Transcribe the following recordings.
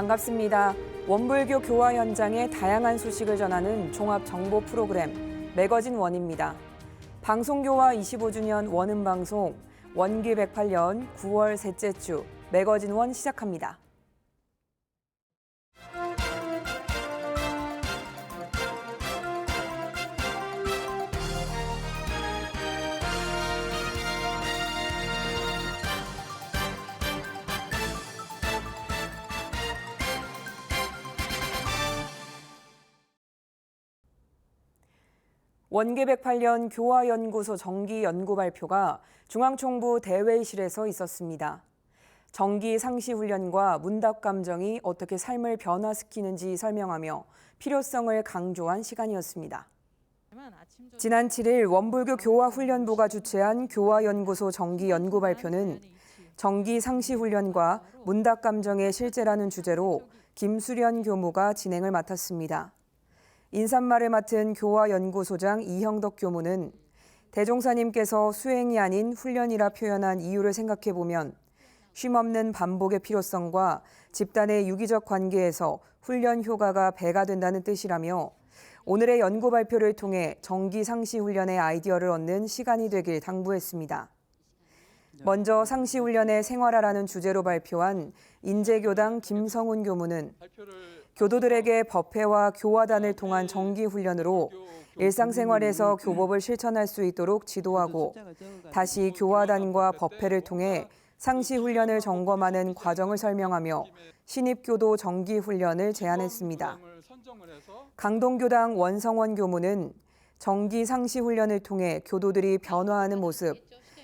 반갑습니다. 원불교 교화 현장의 다양한 소식을 전하는 종합 정보 프로그램 매거진 원입니다. 방송교화 25주년 원음방송 원기 108년 9월 셋째 주 매거진 원 시작합니다. 원기 108년 교화연구소 정기 연구 발표가 중앙총부 대회의실에서 있었습니다. 정기 상시 훈련과 문답 감정이 어떻게 삶을 변화시키는지 설명하며 필요성을 강조한 시간이었습니다. 지난 7일 원불교 교화훈련부가 주최한 교화연구소 정기 연구 발표는 정기 상시 훈련과 문답 감정의 실제라는 주제로 김수련 교무가 진행을 맡았습니다. 인사말을 맡은 교화연구소장 이형덕 교무는 대종사님께서 수행이 아닌 훈련이라 표현한 이유를 생각해보면 쉼없는 반복의 필요성과 집단의 유기적 관계에서 훈련 효과가 배가 된다는 뜻이라며 오늘의 연구 발표를 통해 정기 상시 훈련의 아이디어를 얻는 시간이 되길 당부했습니다. 먼저 상시 훈련의 생활화라는 주제로 발표한 인제교당 김성훈 교무는 교도들에게 법회와 교화단을 통한 정기 훈련으로 일상생활에서 교법을 실천할 수 있도록 지도하고 다시 교화단과 법회를 통해 상시 훈련을 점검하는 과정을 설명하며 신입교도 정기 훈련을 제안했습니다. 강동교당 원성원 교무는 정기 상시 훈련을 통해 교도들이 변화하는 모습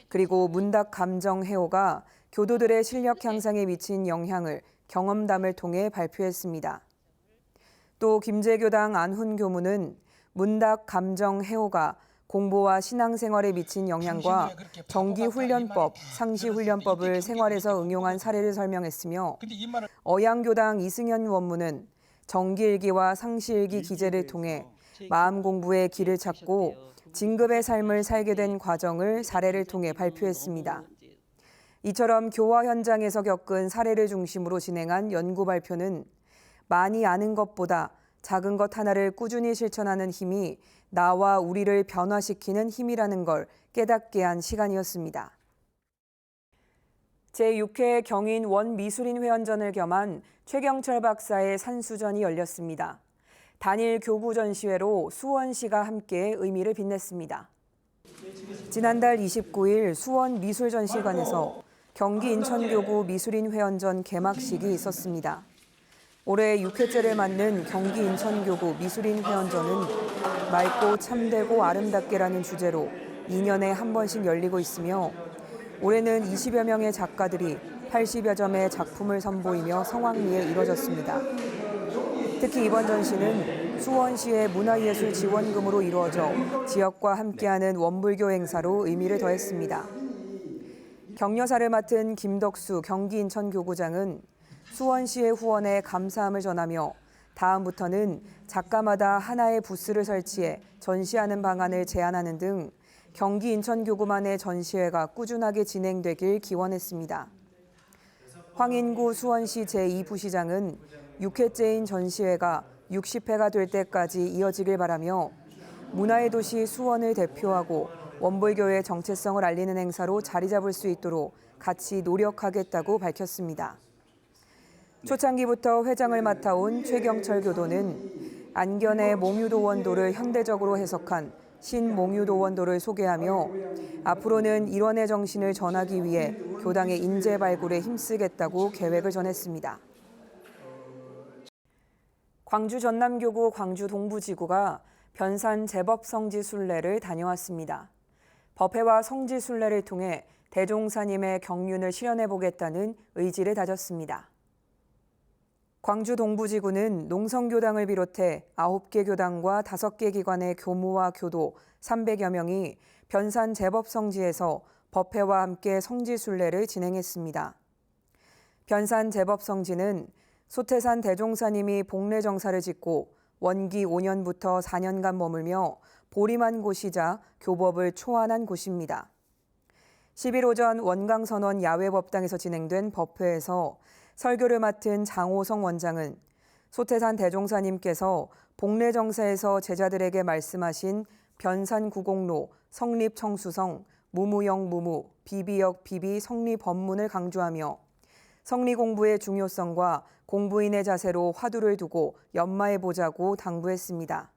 그리고 문답 감정 해오가 교도들의 실력 향상에 미친 영향을 경험담을 통해 발표했습니다. 또 김제교당 안훈 교무는 문답 감정 해오가 공부와 신앙생활에 미친 영향과 정기훈련법, 상시훈련법을 생활에서 응용한 사례를 설명했으며 어양교당 이승현 원무는 정기일기와 상시일기 기재를 통해 마음 공부의 길을 찾고 진급의 삶을 살게 된 과정을 사례를 통해 발표했습니다. 이처럼 교화 현장에서 겪은 사례를 중심으로 진행한 연구 발표는 많이 아는 것보다 작은 것 하나를 꾸준히 실천하는 힘이 나와 우리를 변화시키는 힘이라는 걸 깨닫게 한 시간이었습니다. 제6회 경인 원미술인 회원전을 겸한 최경철 박사의 산수전이 열렸습니다. 단일 교구 전시회로 수원시가 함께 의미를 빛냈습니다. 지난달 29일 수원미술전시관에서 경기 인천교구 미술인 회원전 개막식이 있었습니다. 올해 6회째를 맞는 경기 인천교구 미술인 회원전은 맑고 참되고 아름답게라는 주제로 2년에 한 번씩 열리고 있으며 올해는 20여 명의 작가들이 80여 점의 작품을 선보이며 성황리에 이뤄졌습니다. 특히 이번 전시는 수원시의 문화예술 지원금으로 이루어져 지역과 함께하는 원불교 행사로 의미를 더했습니다. 격려사를 맡은 김덕수 경기 인천교구장은 수원시의 후원에 감사함을 전하며 다음부터는 작가마다 하나의 부스를 설치해 전시하는 방안을 제안하는 등 경기 인천교구만의 전시회가 꾸준하게 진행되길 기원했습니다. 황인구 수원시 제2부시장은 6회째인 전시회가 60회가 될 때까지 이어지길 바라며 문화의 도시 수원을 대표하고 원불교의 정체성을 알리는 행사로 자리 잡을 수 있도록 같이 노력하겠다고 밝혔습니다. 초창기부터 회장을 맡아온 최경철 교도는 안견의 몽유도원도를 현대적으로 해석한 신몽유도원도를 소개하며 앞으로는 일원의 정신을 전하기 위해 교당의 인재 발굴에 힘쓰겠다고 계획을 전했습니다. 광주 전남교구 광주 동부지구가 변산 제법 성지 순례를 다녀왔습니다. 법회와 성지 순례를 통해 대종사님의 경륜을 실현해보겠다는 의지를 다졌습니다. 광주 동부지구는 농성교당을 비롯해 9개 교당과 5개 기관의 교무와 교도 300여 명이 변산 제법성지에서 법회와 함께 성지순례를 진행했습니다. 변산 제법성지는 소태산 대종사님이 복례정사를 짓고 원기 5년부터 4년간 머물며 보림한 곳이자 교법을 초안한 곳입니다. 10일 오전 원광선원 야외법당에서 진행된 법회에서 설교를 맡은 장호성 원장은 소태산 대종사님께서 복례정사에서 제자들에게 말씀하신 변산구공로, 성립청수성, 무무역 무무, 비비역 비비 성리 법문을 강조하며 성리 공부의 중요성과 공부인의 자세로 화두를 두고 연마해보자고 당부했습니다.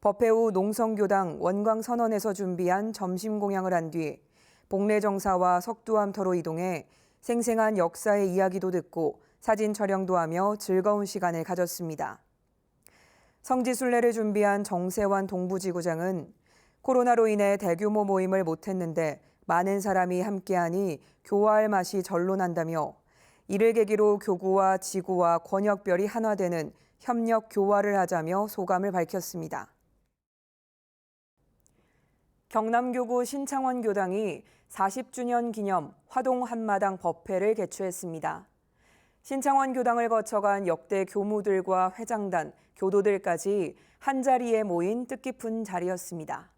법회 후 농성교당 원광선원에서 준비한 점심 공양을 한 뒤 복례정사와 석두암터로 이동해 생생한 역사의 이야기도 듣고 사진 촬영도 하며 즐거운 시간을 가졌습니다. 성지순례를 준비한 정세환 동부지구장은 코로나로 인해 대규모 모임을 못했는데 많은 사람이 함께하니 교화할 맛이 절로 난다며 이를 계기로 교구와 지구와 권역별이 하나되는 협력 교화를 하자며 소감을 밝혔습니다. 경남교구 신창원교당이 40주년 기념 화동 한마당 법회를 개최했습니다. 신창원교당을 거쳐간 역대 교무들과 회장단, 교도들까지 한자리에 모인 뜻깊은 자리였습니다.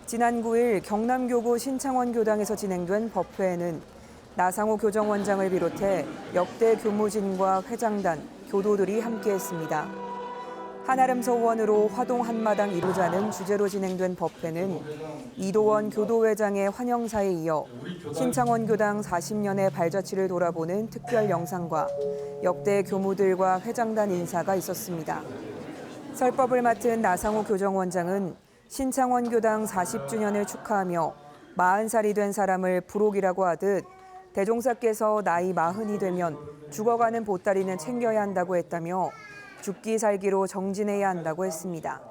지난 9일 경남교구 신창원교당에서 진행된 법회에는 나상호 교정원장을 비롯해 역대 교무진과 회장단, 교도들이 함께했습니다. 한아름서 의원으로 화동 한마당 이루자는 주제로 진행된 법회는 이도원 교도회장의 환영사에 이어 신창원교당 40년의 발자취를 돌아보는 특별 영상과 역대 교무들과 회장단 인사가 있었습니다. 설법을 맡은 나상호 교정원장은 신창원교당 40주년을 축하하며 40살이 된 사람을 불옥이라고 하듯 대종사께서 나이 40이 되면 죽어가는 보따리는 챙겨야 한다고 했다며 죽기 살기로 정진해야 한다고 했습니다.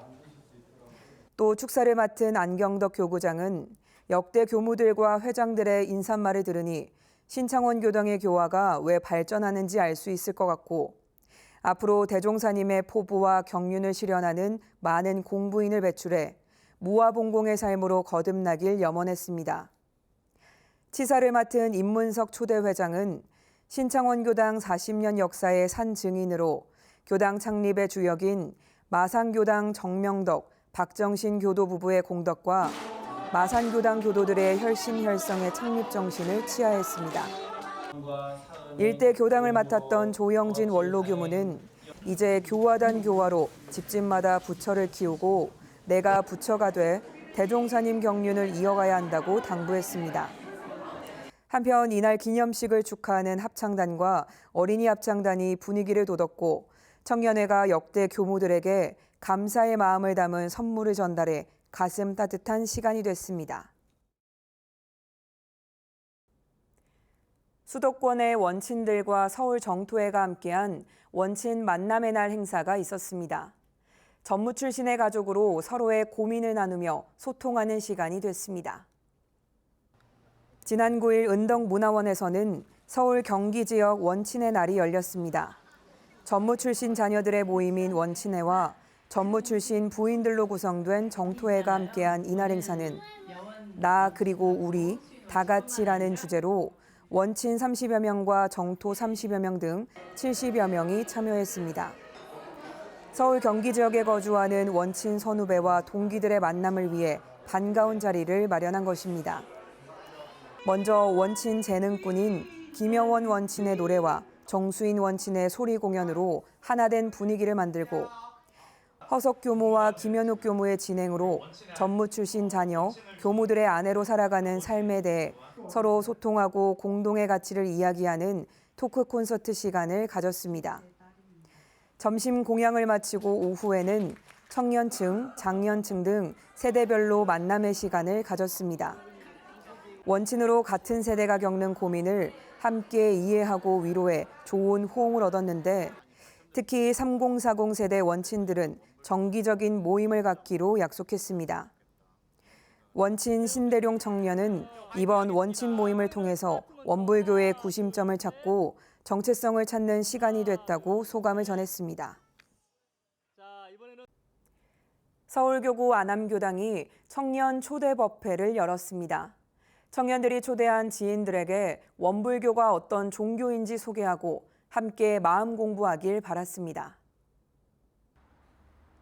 또 축사를 맡은 안경덕 교구장은 역대 교무들과 회장들의 인사말을 들으니 신창원교당의 교화가 왜 발전하는지 알 수 있을 것 같고 앞으로 대종사님의 포부와 경륜을 실현하는 많은 공부인을 배출해 무아봉공의 삶으로 거듭나길 염원했습니다. 치사를 맡은 임문석 초대회장은 신창원교당 40년 역사의 산 증인으로 교당 창립의 주역인 마산교당 정명덕, 박정신 교도 부부의 공덕과 마산교당 교도들의 혈심혈성의 창립 정신을 치하했습니다. 일대 교당을 맡았던 조영진 원로교무는 이제 교화단 교화로 집집마다 부처를 키우고 내가 부처가 돼 대종사님 경륜을 이어가야 한다고 당부했습니다. 한편 이날 기념식을 축하하는 합창단과 어린이 합창단이 분위기를 돋웠고 청년회가 역대 교무들에게 감사의 마음을 담은 선물을 전달해 가슴 따뜻한 시간이 됐습니다. 수도권의 원친들과 서울 정토회가 함께한 원친 만남의 날 행사가 있었습니다. 전무 출신의 가족으로 서로의 고민을 나누며 소통하는 시간이 됐습니다. 지난 9일 은덕문화원에서는 서울 경기 지역 원친의 날이 열렸습니다. 전무 출신 자녀들의 모임인 원친회와 전무 출신 부인들로 구성된 정토회가 함께한 이날 행사는 나 그리고 우리 다 같이라는 주제로 원친 30여 명과 정토 30여 명 등 70여 명이 참여했습니다. 서울 경기 지역에 거주하는 원친 선후배와 동기들의 만남을 위해 반가운 자리를 마련한 것입니다. 먼저 원친 재능꾼인 김영원 원친의 노래와 정수인 원친의 소리 공연으로 하나된 분위기를 만들고 허석 교무와 김현욱 교무의 진행으로 전무 출신 자녀, 교무들의 아내로 살아가는 삶에 대해 서로 소통하고 공동의 가치를 이야기하는 토크 콘서트 시간을 가졌습니다. 점심 공양을 마치고 오후에는 청년층, 장년층 등 세대별로 만남의 시간을 가졌습니다. 원친으로 같은 세대가 겪는 고민을 함께 이해하고 위로해 좋은 호응을 얻었는데 특히 3040 세대 원친들은 정기적인 모임을 갖기로 약속했습니다. 원친 신대룡 청년은 이번 원친 모임을 통해서 원불교의 구심점을 찾고 정체성을 찾는 시간이 됐다고 소감을 전했습니다. 서울교구 안암교당이 청년 초대 법회를 열었습니다. 청년들이 초대한 지인들에게 원불교가 어떤 종교인지 소개하고 함께 마음 공부하길 바랐습니다.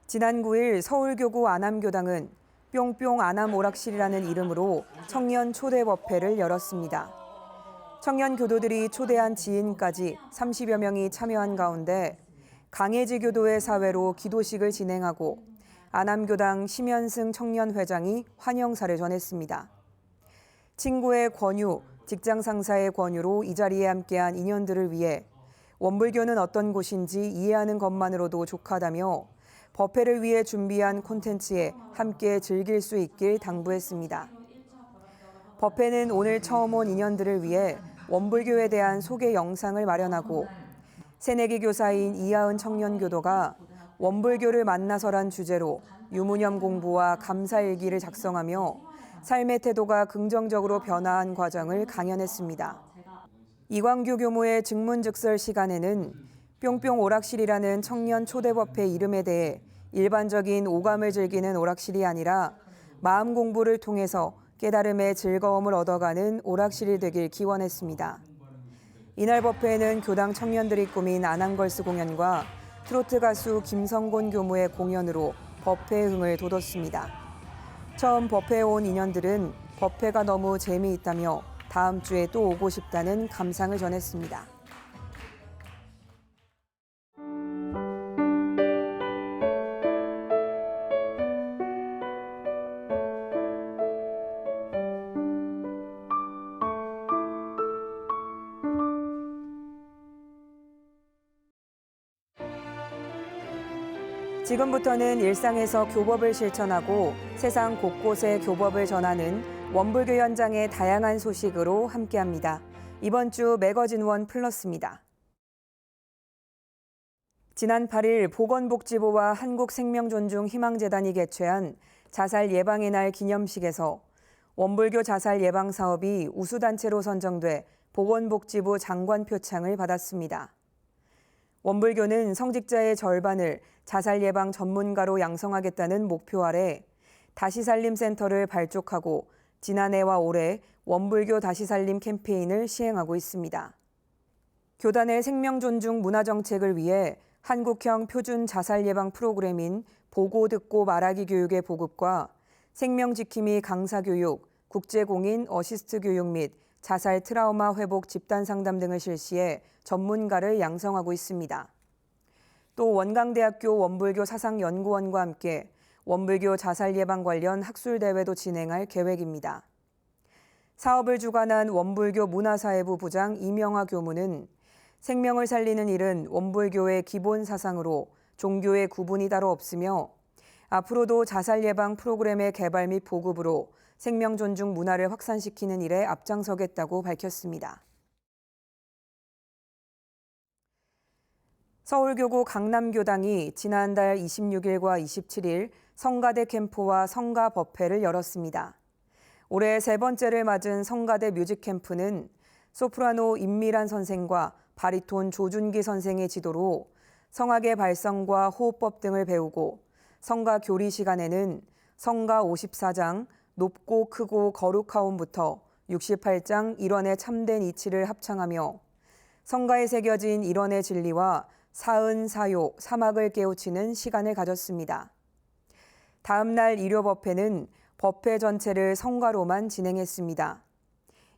지난 9일 서울교구 안암교당은 뿅뿅 안암오락실이라는 이름으로 청년 초대 법회를 열었습니다. 청년 교도들이 초대한 지인까지 30여 명이 참여한 가운데 강해지 교도의 사회로 기도식을 진행하고 안암교당 심현승 청년회장이 환영사를 전했습니다. 친구의 권유, 직장 상사의 권유로 이 자리에 함께한 인연들을 위해 원불교는 어떤 곳인지 이해하는 것만으로도 족하다며 법회를 위해 준비한 콘텐츠에 함께 즐길 수 있길 당부했습니다. 법회는 오늘 처음 온 인연들을 위해 원불교에 대한 소개 영상을 마련하고 새내기 교사인 이하은 청년교도가 원불교를 만나서란 주제로 유무념 공부와 감사일기를 작성하며 삶의 태도가 긍정적으로 변화한 과정을 강연했습니다. 이광규 교무의 증문즉설 시간에는 뿅뿅 오락실이라는 청년 초대법회 이름에 대해 일반적인 오감을 즐기는 오락실이 아니라 마음 공부를 통해서 깨달음의 즐거움을 얻어가는 오락실이 되길 기원했습니다. 이날 법회에는 교당 청년들이 꾸민 아낭걸스 공연과 트로트 가수 김성곤 교무의 공연으로 법회의 흥을 돋웠습니다. 처음 법회에 온 인연들은 법회가 너무 재미있다며 다음 주에 또 오고 싶다는 감상을 전했습니다. 지금부터는 일상에서 교법을 실천하고 세상 곳곳에 교법을 전하는 원불교 현장의 다양한 소식으로 함께합니다. 이번 주 매거진원 플러스입니다. 지난 8일 보건복지부와 한국생명존중희망재단이 개최한 자살 예방의 날 기념식에서 원불교 자살 예방 사업이 우수단체로 선정돼 보건복지부 장관 표창을 받았습니다. 원불교는 성직자의 절반을 자살 예방 전문가로 양성하겠다는 목표 아래 다시살림센터를 발족하고 지난해와 올해 원불교 다시살림 캠페인을 시행하고 있습니다. 교단의 생명존중 문화정책을 위해 한국형 표준 자살 예방 프로그램인 보고 듣고 말하기 교육의 보급과 생명지킴이 강사교육, 국제공인 어시스트 교육 및 자살 트라우마 회복 집단 상담 등을 실시해 전문가를 양성하고 있습니다. 또 원광대학교 원불교 사상연구원과 함께 원불교 자살 예방 관련 학술대회도 진행할 계획입니다. 사업을 주관한 원불교 문화사회부 부장 이명화 교무는 생명을 살리는 일은 원불교의 기본 사상으로 종교의 구분이 따로 없으며 앞으로도 자살 예방 프로그램의 개발 및 보급으로 생명 존중 문화를 확산시키는 일에 앞장서겠다고 밝혔습니다. 서울교구 강남교당이 지난달 26일과 27일 성가대 캠프와 성가 법회를 열었습니다. 올해 세 번째를 맞은 성가대 뮤직 캠프는 소프라노 임미란 선생과 바리톤 조준기 선생의 지도로 성악의 발성과 호흡법 등을 배우고 성가 교리 시간에는 성가 54장 높고 크고 거룩하옴부터 68장 일원의 참된 이치를 합창하며 성가에 새겨진 일원의 진리와 사은, 사요, 사막을 깨우치는 시간을 가졌습니다. 다음 날 일요법회는 법회 전체를 성가로만 진행했습니다.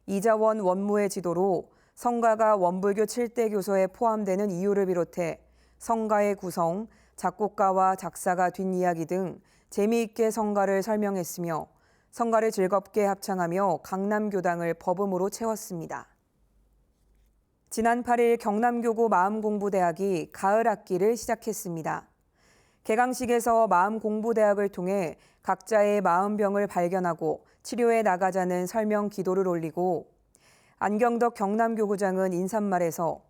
이자원 원무의 지도로 성가가 원불교 7대 교서에 포함되는 이유를 비롯해 성가의 구성, 작곡가와 작사가 뒷이야기 등 재미있게 성가를 설명했으며 성가를 즐겁게 합창하며 강남교당을 법음으로 채웠습니다. 지난 8일 경남교구 마음공부대학이 가을 학기를 시작했습니다. 개강식에서 마음공부대학을 통해 각자의 마음병을 발견하고 치료해 나가자는 설명 기도를 올리고 안경덕 경남교구장은 인사말에서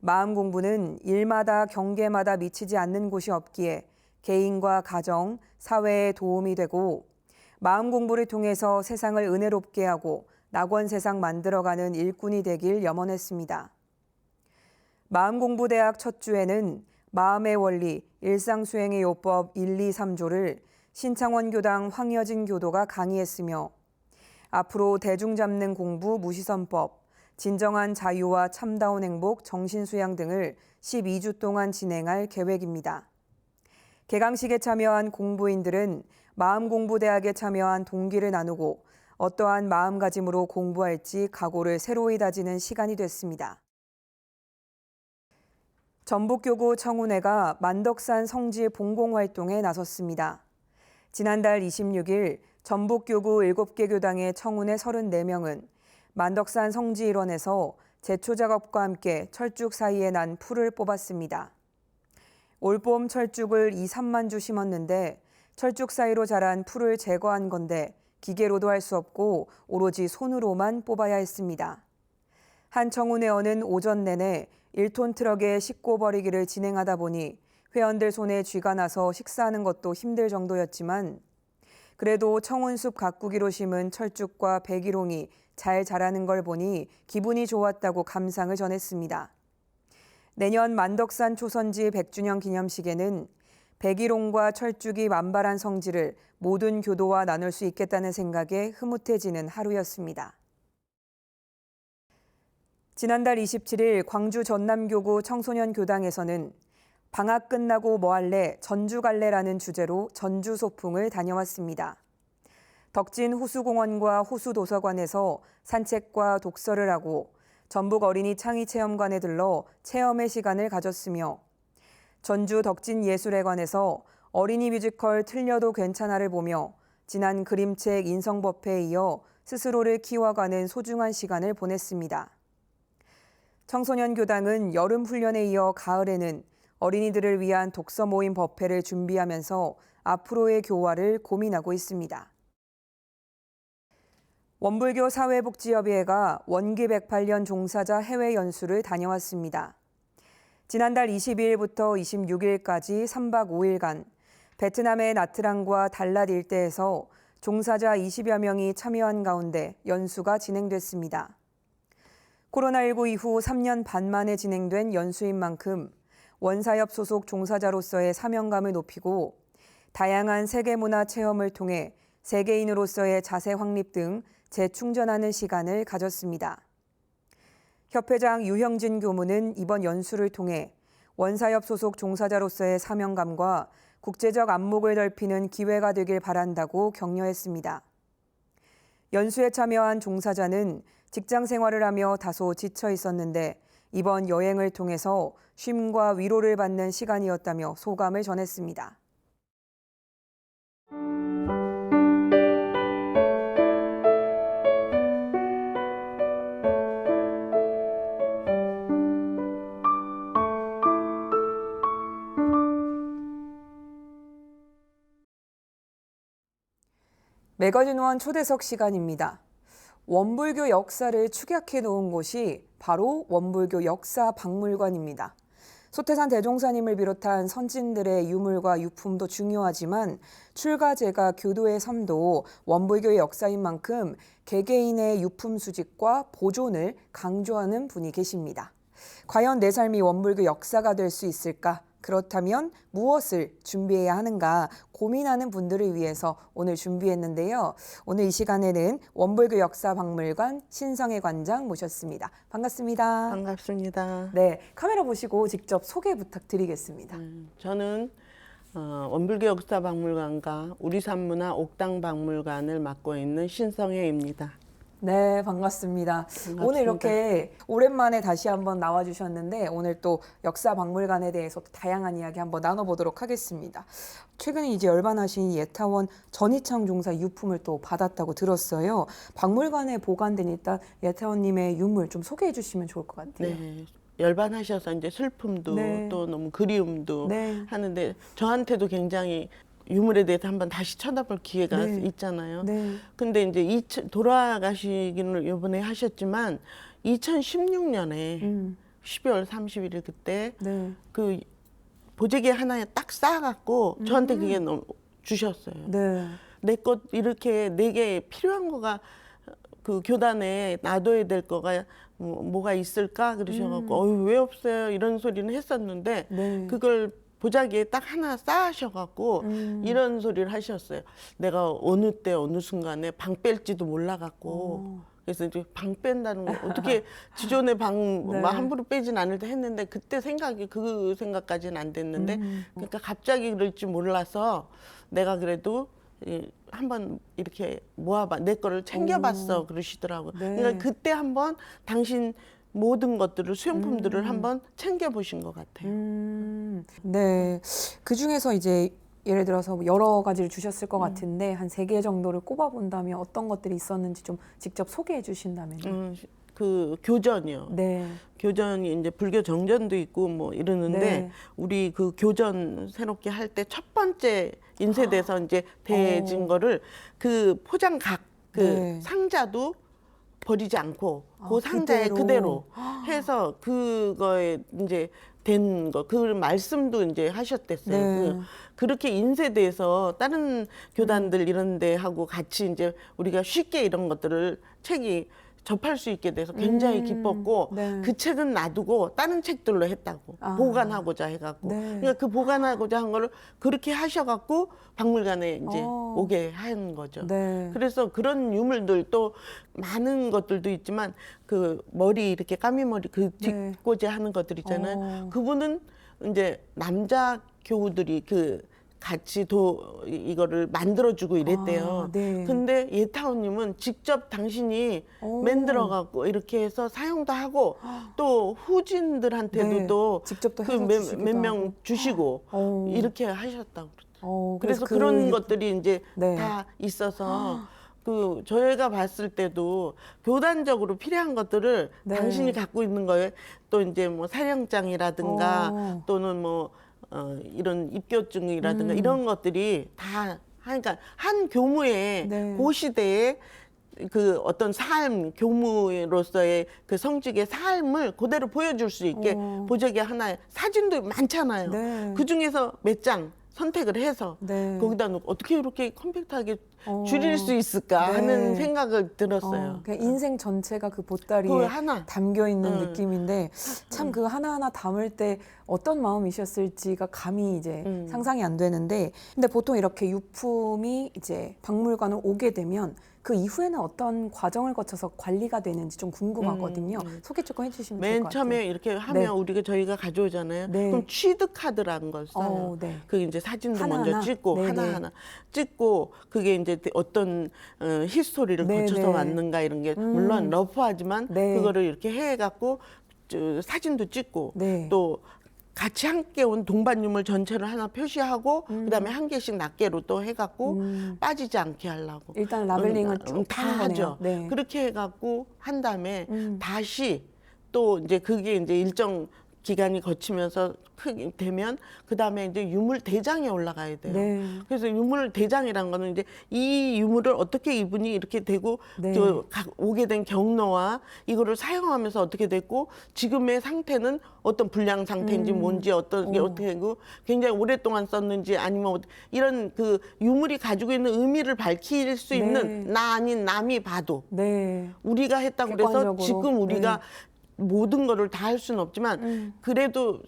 마음 공부는 일마다 경계마다 미치지 않는 곳이 없기에 개인과 가정, 사회에 도움이 되고 마음 공부를 통해서 세상을 은혜롭게 하고 낙원 세상 만들어가는 일꾼이 되길 염원했습니다. 마음공부대학 첫 주에는 마음의 원리, 일상수행의 요법 1, 2, 3조를 신창원교당 황여진 교도가 강의했으며 앞으로 대중 잡는 공부 무시선법, 진정한 자유와 참다운 행복, 정신수양 등을 12주 동안 진행할 계획입니다. 개강식에 참여한 공부인들은 마음공부대학에 참여한 동기를 나누고 어떠한 마음가짐으로 공부할지 각오를 새로이 다지는 시간이 됐습니다. 전북교구 청운회가 만덕산 성지 봉공활동에 나섰습니다. 지난달 26일 전북교구 7개 교당의 청운회 34명은 만덕산 성지 일원에서 제초 작업과 함께 철쭉 사이에 난 풀을 뽑았습니다. 올봄 철쭉을 2, 3만 주 심었는데 철쭉 사이로 자란 풀을 제거한 건데 기계로도 할 수 없고 오로지 손으로만 뽑아야 했습니다. 한 청운회원은 오전 내내 1톤 트럭에 싣고 버리기를 진행하다 보니 회원들 손에 쥐가 나서 식사하는 것도 힘들 정도였지만 그래도 청운숲 가꾸기로 심은 철쭉과 백일홍이 잘 자라는 걸 보니 기분이 좋았다고 감상을 전했습니다. 내년 만덕산 초선지 100주년 기념식에는 백일홍과 철쭉이 만발한 성지를 모든 교도와 나눌 수 있겠다는 생각에 흐뭇해지는 하루였습니다. 지난달 27일 광주 전남교구 청소년 교당에서는 방학 끝나고 뭐 할래, 전주 갈래라는 주제로 전주 소풍을 다녀왔습니다. 덕진 호수공원과 호수도서관에서 산책과 독서를 하고 전북 어린이 창의체험관에 들러 체험의 시간을 가졌으며 전주 덕진예술회관에서 어린이 뮤지컬 틀려도 괜찮아를 보며 지난 그림책 인성법회에 이어 스스로를 키워가는 소중한 시간을 보냈습니다. 청소년 교당은 여름 훈련에 이어 가을에는 어린이들을 위한 독서 모임 법회를 준비하면서 앞으로의 교화를 고민하고 있습니다. 원불교 사회복지협의회가 원기 108년 종사자 해외 연수를 다녀왔습니다. 지난달 22일부터 26일까지 3박 5일간 베트남의 나트랑과 달랏 일대에서 종사자 20여 명이 참여한 가운데 연수가 진행됐습니다. 코로나19 이후 3년 반 만에 진행된 연수인 만큼 원사협 소속 종사자로서의 사명감을 높이고 다양한 세계문화 체험을 통해 세계인으로서의 자세 확립 등 재충전하는 시간을 가졌습니다. 협회장 유형진 교무는 이번 연수를 통해 원사협 소속 종사자로서의 사명감과 국제적 안목을 넓히는 기회가 되길 바란다고 격려했습니다. 연수에 참여한 종사자는 직장 생활을 하며 다소 지쳐 있었는데 이번 여행을 통해서 쉼과 위로를 받는 시간이었다며 소감을 전했습니다. 매거진원 초대석 시간입니다. 원불교 역사를 축약해 놓은 곳이 바로 원불교 역사박물관입니다. 소태산 대종사님을 비롯한 선진들의 유물과 유품도 중요하지만 출가제가 교도의 삶도 원불교의 역사인 만큼 개개인의 유품 수집과 보존을 강조하는 분이 계십니다. 과연 내 삶이 원불교 역사가 될 수 있을까? 그렇다면 무엇을 준비해야 하는가 고민하는 분들을 위해서 오늘 준비했는데요. 오늘 이 시간에는 원불교 역사박물관 신성애 관장 모셨습니다. 반갑습니다. 반갑습니다. 네, 카메라 보시고 직접 소개 부탁드리겠습니다. 저는 원불교 역사박물관과 우리산문화 옥당박물관을 맡고 있는 신성애입니다. 네, 반갑습니다. 반갑습니다. 오늘 이렇게 오랜만에 다시 한번 나와주셨는데 오늘 또 역사박물관에 대해서 또 다양한 이야기 한번 나눠보도록 하겠습니다. 최근에 이제 열반하신 예타원 전희창 종사 유품을 또 받았다고 들었어요. 박물관에 보관된 일단 예타원님의 유물 좀 소개해 주시면 좋을 것 같아요. 네. 열반하셔서 이제 슬픔도 네. 또 너무 그리움도 네. 하는데 저한테도 굉장히 유물에 대해서 한번 다시 쳐다볼 기회가 네. 있잖아요. 네. 근데 이제 돌아가시기는 이번에 하셨지만 2016년에 12월 31일 그때 네. 그 보재기 하나에 딱 쌓아갖고 저한테 그게 너무 주셨어요. 네. 내 것 이렇게 내게 필요한 거가 그 교단에 놔둬야 될 거가 뭐가 있을까 그러셔갖고 어유 왜 없어요 이런 소리는 했었는데 네. 그걸 보자기에 딱 하나 쌓으셔갖고 이런 소리를 하셨어요. 내가 어느 때 어느 순간에 방 뺄지도 몰라갖고 그래서 이제 방 뺀다는 거 어떻게 지존의 방 네. 함부로 빼진 않을 때 했는데 그때 생각이 그 생각까지는 안 됐는데 그러니까 갑자기 그럴지 몰라서 내가 그래도 한번 이렇게 모아봐, 내 거를 챙겨봤어 그러시더라고요. 네. 그러니까 그때 한번 당신 모든 것들을 수용품들을 한번 챙겨보신 것 같아요. 네. 그 중에서 이제 예를 들어서 뭐 여러 가지를 주셨을 것 같은데 한 3개 정도를 꼽아본다면 어떤 것들이 있었는지 좀 직접 소개해 주신다면요. 그 교전이요. 네. 교전이 이제 불교 정전도 있고 뭐 이러는데 네. 우리 그 교전 새롭게 할 때 첫 번째 인쇄돼서 이제 대진 거를 그 포장각 그 네. 상자도 버리지 않고 그 아, 상자에 그대로. 그대로 해서 그거에 이제 된 거, 그 말씀도 이제 하셨댔어요. 네. 그렇게 인쇄돼서 다른 교단들 이런 데 하고 같이 이제 우리가 쉽게 이런 것들을 책이 접할 수 있게 돼서 굉장히 기뻤고 네. 그 책은 놔두고 다른 책들로 했다고 아. 보관하고자 해갖고 네. 그러니까 그 보관하고자 한 거를 그렇게 하셔갖고 박물관에 이제 어. 오게 한 거죠. 네. 그래서 그런 유물들 또 많은 것들도 있지만 그 머리 이렇게 까미머리 그 네. 뒷꽂이 하는 것들 있잖아요. 어. 그분은 이제 남자 교우들이 그 같이 이거를 만들어주고 이랬대요. 아, 네. 근데 예타오님은 직접 당신이 오. 만들어갖고 이렇게 해서 사용도 하고 또 후진들한테도 네. 또 직접 또 그 해서 주시기도 몇 하고. 명 주시고 어. 이렇게 하셨다고 그랬어요. 그래서 그 그런 것들이 이제 네. 다 있어서 그 저희가 봤을 때도 교단적으로 필요한 것들을 네. 당신이 갖고 있는 거에 또 이제 뭐 사령장이라든가 또는 뭐 이런 입교증이라든가 이런 것들이 다 하니까 한 교무에 네. 그 시대에 그 어떤 삶 교무로서의 그 성직의 삶을 그대로 보여줄 수 있게 보조개 하나에 사진도 많잖아요. 네. 그 중에서 몇 장 선택을 해서 네. 거기다 놓고 어떻게 이렇게 컴팩트하게 어. 줄일 수 있을까 네. 하는 생각을 들었어요. 그냥 인생 전체가 그 보따리에 그 하나. 담겨 있는 느낌인데 참 그 하나하나 담을 때 어떤 마음이셨을지가 감히 이제 상상이 안 되는데 근데 보통 이렇게 유품이 이제 박물관을 오게 되면 그 이후에는 어떤 과정을 거쳐서 관리가 되는지 좀 궁금하거든요. 소개 조금 해주시면 될 맨 것 같아요. 처음에 이렇게 하면 네. 저희가 가져오잖아요. 네. 그럼 취득 카드라는 걸 써요. 네. 그 이제 사진도 하나하나? 먼저 찍고 네네. 하나하나 찍고 그게 이제 어떤 히스토리를 네네. 거쳐서 왔는가 이런 게 물론 러프하지만 네. 그거를 이렇게 해갖고 사진도 찍고 네. 또 같이 함께 온 동반유물 전체를 하나 표시하고 그다음에 한 개씩 낱개로 또 해갖고 빠지지 않게 하려고 일단 라벨링을 쭉 다 하는 거네요. 하죠. 네. 그렇게 해갖고 한 다음에 다시 또 이제 그게 이제 일정 기간이 거치면서 크게 되면 그 다음에 이제 유물 대장에 올라가야 돼요. 네. 그래서 유물 대장이란 거는 이제 이 유물을 어떻게 이분이 이렇게 되고 네. 오게 된 경로와 이거를 사용하면서 어떻게 됐고 지금의 상태는 어떤 불량 상태인지 뭔지 어떤 게 어떻게 되고 굉장히 오랫동안 썼는지 아니면 이런 그 유물이 가지고 있는 의미를 밝힐 수 있는 나 아닌 남이 봐도 네. 우리가 했다고 그래서 객관적으로. 지금 우리가 모든 거를 다 할 수는 없지만 그래도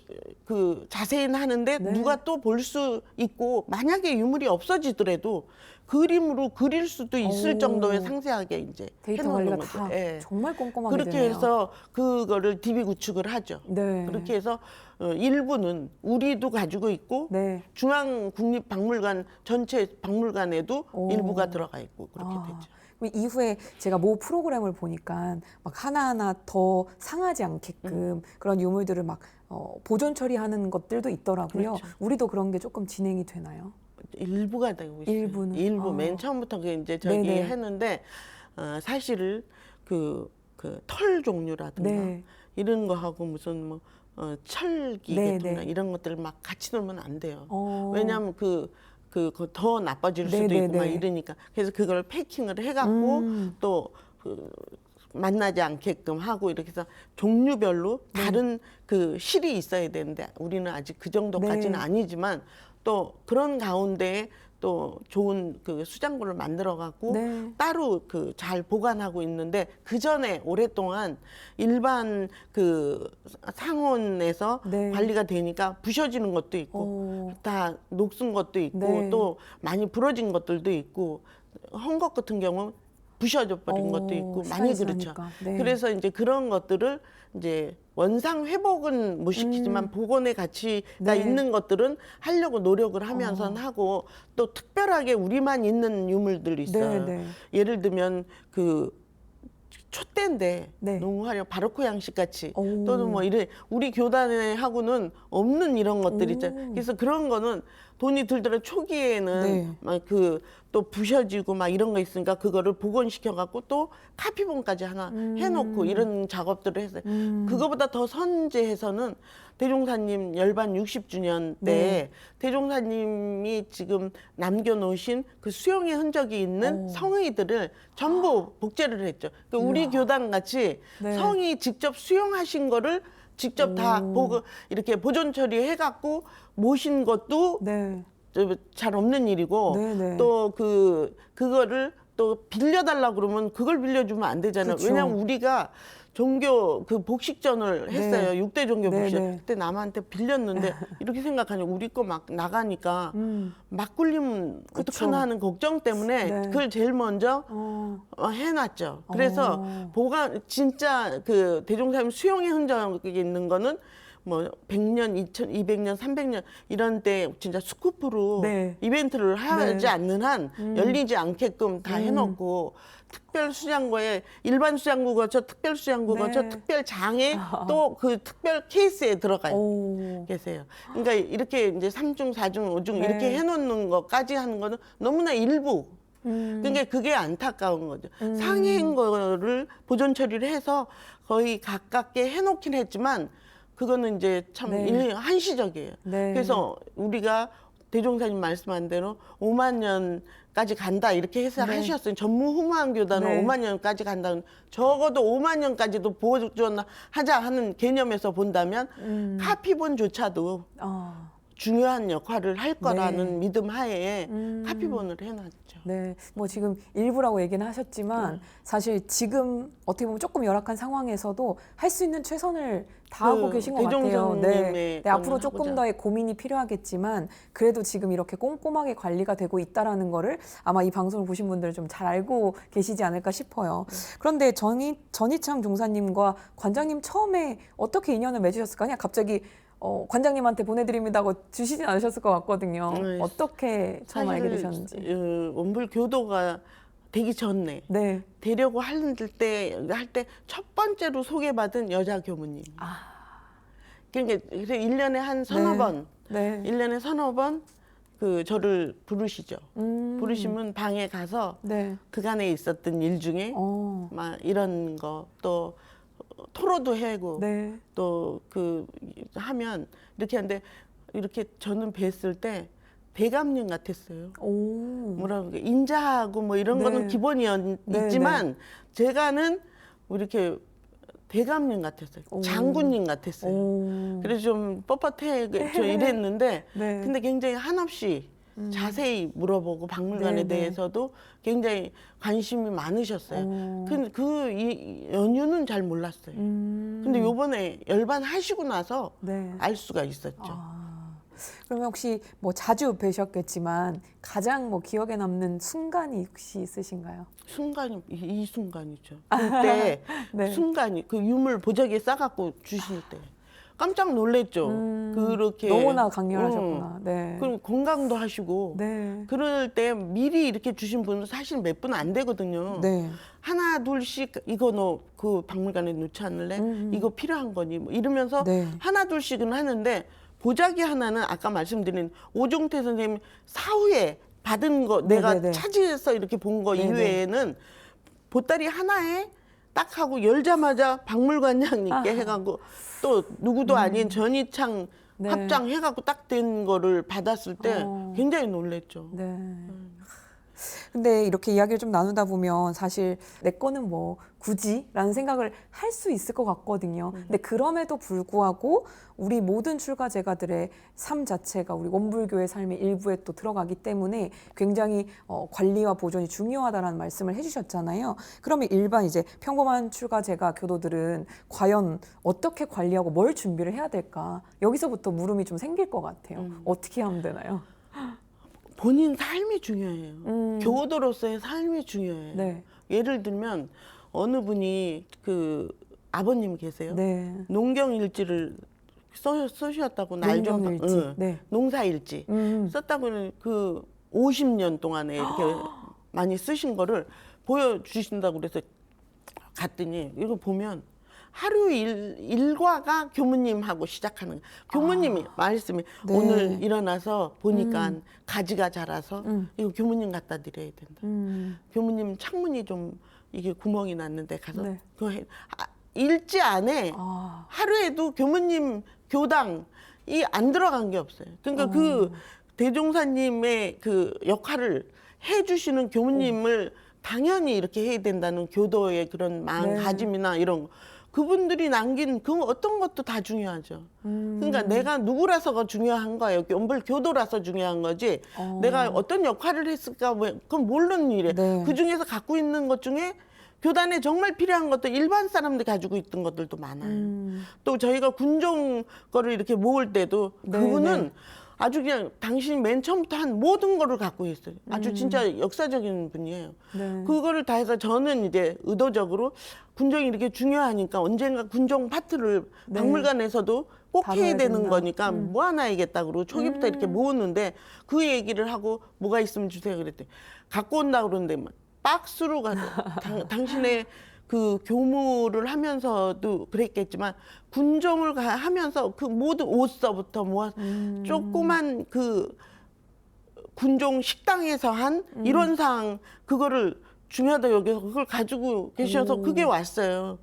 그 자세히는 하는데 네. 누가 또 볼 수 있고 만약에 유물이 없어지더라도 그림으로 그릴 수도 있을 오. 정도의 상세하게 이제 데이터 해놓는 관리가 거죠. 다 예. 정말 꼼꼼하게 그렇게 되네요. 해서 그거를 DB 구축을 하죠. 네. 그렇게 해서 일부는 우리도 가지고 있고 네. 중앙국립박물관 전체 박물관에도 오. 일부가 들어가 있고 그렇게 아, 되죠. 그럼 이후에 제가 모 프로그램을 보니까 막 하나하나 더 상하지 않게끔 그런 유물들을 막 보존 처리하는 것들도 있더라고요. 그렇죠. 우리도 그런 게 조금 진행이 되나요? 일부가 되고 있어요. 일부는? 일부 아. 맨 처음부터 그 이제 저기 네네. 했는데 사실 그 털 종류라든가 네. 이런 거 하고 무슨 뭐 철기 네네. 계통이나 이런 것들을 막 같이 놓으면 안 돼요. 어. 왜냐하면 그거 더 나빠질 수도 있고 막 네네네. 이러니까 그래서 그걸 패킹을 해갖고 또 만나지 않게끔 하고 이렇게 해서 종류별로 다른 그 실이 있어야 되는데 우리는 아직 그 정도까지는 네. 아니지만 또 그런 가운데에 또 좋은 그 수장고를 만들어 갖고 네. 따로 그 잘 보관하고 있는데 그 전에 오랫동안 일반 그 상온에서 네. 관리가 되니까 부셔지는 것도 있고 오. 다 녹슨 것도 있고 네. 또 많이 부러진 것들도 있고 헝겊 같은 경우 부셔져 버린 것도 있고 많이 시간이 그렇죠. 지나니까. 네. 그래서 이제 그런 것들을 이제 원상 회복은 못 시키지만 복원의 가치가 네. 있는 것들은 하려고 노력을 하면서 하고 또 특별하게 우리만 있는 유물들이 있어요. 네, 네. 예를 들면 그 촛대인데 네. 너무 화려한 바로크 양식 같이 오. 또는 뭐 이래 우리 교단에 하고는 없는 이런 것들 있잖아요. 그래서 그런 거는 돈이 들더라도 초기에는 네. 막 그 또 부셔지고 막 이런 거 있으니까 그거를 복원시켜 갖고 또 카피본까지 하나 해놓고 이런 작업들을 했어요. 그거보다 더 선제해서는 대종사님 열반 60주년 때 네. 대종사님이 지금 남겨놓으신 그 수용의 흔적이 있는 성의들을 전부 복제를 했죠. 그러니까 우리 교단 같이 네. 성이 직접 수용하신 거를 직접 다 보고 이렇게 보존 처리해갖고 모신 것도 네. 잘 없는 일이고 네네. 또 그거를 또 빌려달라 그러면 그걸 빌려주면 안 되잖아요. 그쵸. 왜냐하면 우리가 종교 그 복식전을 했어요. 네. 6대 종교 복식. 네네. 그때 남한테 빌렸는데 이렇게 생각하냐. 우리 거 막 나가니까 막 굴리면 그쵸. 어떡하나 하는 걱정 때문에 네. 그걸 제일 먼저 해놨죠. 그래서 보관 진짜 그 대종사님 수용의 흔적이 있는 거는 뭐 100년, 200년, 300년 이런 때 진짜 스쿠프로 네. 이벤트를 하지 네. 않는 한 열리지 않게끔 다 해놓고 특별 수장고에 일반 수장고 거쳐 특별 수장고 네. 거쳐 특별 장에 또 그 특별 케이스에 들어가 오. 계세요. 그러니까 이렇게 이제 3중, 4중, 5중 네. 이렇게 해놓는 것까지 하는 거는 너무나 일부. 그러니까 그게 안타까운 거죠. 상해인 거를 보존 처리를 해서 거의 가깝게 해놓긴 했지만 그거는 이제 참 네. 한시적이에요. 네. 그래서 우리가 대종사님 말씀한 대로 5만 년까지 간다 이렇게 해서 네. 하셨어요. 전무후무한 교단은 네. 5만 년까지 간다는 적어도 5만 년까지도 보존 하자 하는 개념에서 본다면 카피본조차도 아. 중요한 역할을 할 거라는 네. 믿음 하에 카피본을 해놨죠. 네, 뭐 지금 일부라고 얘기는 하셨지만 사실 지금 어떻게 보면 조금 열악한 상황에서도 할 수 있는 최선을 다하고 그 계신 것 같아요. 대종사님의 네, 거는 앞으로 조금 하고자. 더의 고민이 필요하겠지만 그래도 지금 이렇게 꼼꼼하게 관리가 되고 있다라는 거를 아마 이 방송을 보신 분들 좀 잘 알고 계시지 않을까 싶어요. 그런데 전희창 종사님과 관장님 처음에 어떻게 인연을 맺으셨을까? 그냥 갑자기 관장님한테 보내드립니다 하고 주시진 않으셨을 것 같거든요. 네. 어떻게 처음 알게 되셨는지. 원불 교도가 되기 전에 네. 되려고 할 때 첫 번째로 소개받은 여자 교무님. 그러니까 1년에 한 서너 네. 번, 네. 1년에 서너 번 그 저를 부르시죠. 부르시면 방에 가서 네. 그간에 있었던 일 중에 막 이런 거 또 토로도 하고 네. 또 그 하면 이렇게 하는데 이렇게 저는 뵀을 때 대감님 같았어요. 오. 뭐라 그래 인자하고 뭐 이런 네. 거는 기본이었지만 제가는 뭐 이렇게 대감님 같았어요. 오. 장군님 같았어요. 오. 그래서 좀 뻣뻣해 저 이랬는데 네. 근데 굉장히 한없이 자세히 물어보고 박물관에 네, 네. 대해서도 굉장히 관심이 많으셨어요. 근데 이 연유는 잘 몰랐어요. 근데 요번에 열반 하시고 나서 네. 알 수가 있었죠. 그러면 혹시 뭐 자주 뵈셨겠지만 가장 뭐 기억에 남는 순간이 혹시 있으신가요? 순간이 이 순간이죠. 그때 네. 순간이 그 유물 보자기에 싸갖고 주실 때 깜짝 놀랬죠. 그렇게 너무나 강렬하셨구나. 네. 그리고 건강도 하시고 네. 그럴 때 미리 이렇게 주신 분은 사실 몇 분 안 되거든요. 네. 하나 둘씩 이거 너 그 박물관에 놓지 않을래? 이거 필요한 거니? 뭐 이러면서 네. 하나 둘씩은 하는데 보자기 하나는 아까 말씀드린 오종태 선생님 사후에 받은 거 내가 네네네. 차지해서 이렇게 본 거 네네. 이외에는 보따리 하나에 딱 하고 열자마자 박물관장님께 해가고 또 누구도 아닌 전희창 네. 합장 해갖고 딱 된 거를 받았을 때 굉장히 놀랬죠. 네. 근데 이렇게 이야기를 좀 나누다 보면 사실 내 거는 뭐 굳이라는 생각을 할 수 있을 것 같거든요. 근데 그럼에도 불구하고 우리 모든 출가제가들의 삶 자체가 우리 원불교의 삶의 일부에 또 들어가기 때문에 굉장히 관리와 보존이 중요하다라는 말씀을 해주셨잖아요. 그러면 일반 이제 평범한 출가제가 교도들은 과연 어떻게 관리하고 뭘 준비를 해야 될까? 여기서부터 물음이 좀 생길 것 같아요. 어떻게 하면 되나요? 본인 삶이 중요해요. 교도로서의 삶이 중요해요. 네. 예를 들면 어느 분이 그 아버님 계세요. 네. 농경일지를 쓰셨다고 날 좀 농경일지. 네. 농사일지 썼다고는 그 50년 동안에 이렇게 많이 쓰신 거를 보여주신다고 그래서 갔더니 이거 보면 하루 일과가 교무님하고 시작하는 거예요. 교무님이 말씀이 네. 오늘 일어나서 보니까 가지가 자라서 이거 교무님 갖다 드려야 된다. 교무님 창문이 좀 이게 구멍이 났는데 가서 네. 그거 일지 안에 아. 하루에도 교무님 교당이 안 들어간 게 없어요. 그러니까 그 대종사님의 그 역할을 해주시는 교무님을 당연히 이렇게 해야 된다는 교도의 그런 마음가짐이나 이런 거. 그분들이 남긴 그 어떤 것도 다 중요하죠. 그러니까 내가 누구라서가 중요한 거예요. 연불 교도라서 중요한 거지. 내가 어떤 역할을 했을까, 그건 모르는 일이에요. 네. 그 중에서 갖고 있는 것 중에 교단에 정말 필요한 것도 일반 사람들이 가지고 있던 것들도 많아요. 또 저희가 군종 거를 이렇게 모을 때도 네, 그분은 네. 아주 그냥 당신이 맨 처음부터 한 모든 거를 갖고 있어요. 아주 진짜 역사적인 분이에요. 네. 그거를 다 해서 저는 이제 의도적으로 군종이 이렇게 중요하니까 언젠가 군종 파트를 네. 박물관에서도 꼭 다뤄야 해야 되는 된다. 거니까 모아놔야겠다 그러고 초기부터 이렇게 모으는데 그 얘기를 하고 뭐가 있으면 주세요 그랬더니 갖고 온다 그러는데 막 박스로 가서 당신의 그 교무를 하면서도 그랬겠지만 군종을 하면서 그 모든 옷서부터 모아 조그만 그 군종 식당에서 한 일원상 그거를 중요하다 여기서 그걸 가지고 계셔서 그게 왔어요.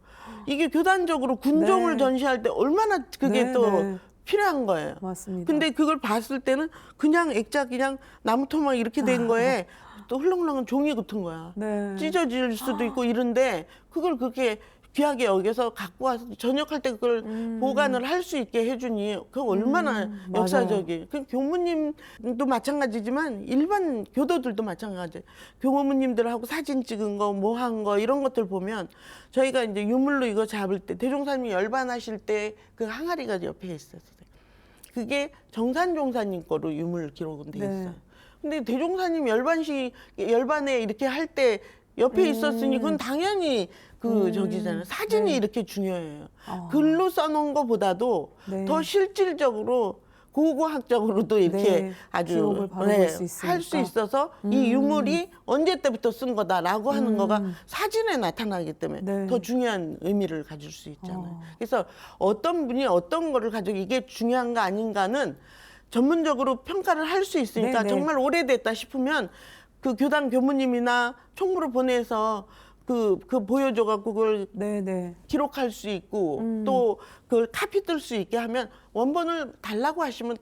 이게 교단적으로 군종을 네. 전시할 때 얼마나 그게 네, 또 네. 필요한 거예요. 맞습니다. 근데 그걸 봤을 때는 그냥 액자 그냥 나무 토막 이렇게 된 거에 또 흘렁흘렁한 종이 같은 거야. 네. 찢어질 수도 있고 이런데 그걸 그렇게 귀하게 여기서 갖고 와서 전역할 때 그걸 보관을 할 수 있게 해주니 그 얼마나 역사적이에요. 그 교무님도 마찬가지지만 일반 교도들도 마찬가지예요. 교무님들하고 사진 찍은 거, 뭐 한 거 이런 것들 보면 저희가 이제 유물로 이거 잡을 때 대종사님이 열반하실 때 그 항아리가 옆에 있었어요. 그게 정산종사님 거로 유물 기록은 돼 있어요. 네. 근데 대종사님 열반에 이렇게 할 때 옆에 있었으니 그건 당연히 그 저기잖아요. 사진이 네. 이렇게 중요해요. 글로 써놓은 것보다도 네. 더 실질적으로 고고학적으로도 이렇게 네. 아주 기록을 바로 볼 수 있으니까. 할 수 있어서 이 유물이 언제 때부터 쓴 거다라고 하는 거가 사진에 나타나기 때문에 네. 더 중요한 의미를 가질 수 있잖아요. 그래서 어떤 분이 어떤 거를 가지고 이게 중요한가 아닌가는 전문적으로 평가를 할 수 있으니까 네, 네. 정말 오래됐다 싶으면 그 교당 교무님이나 총무로 보내서 그 보여줘갖고 그걸 네네. 기록할 수 있고 또 그걸 카피 뜰 수 있게 하면 원본을 달라고 하시면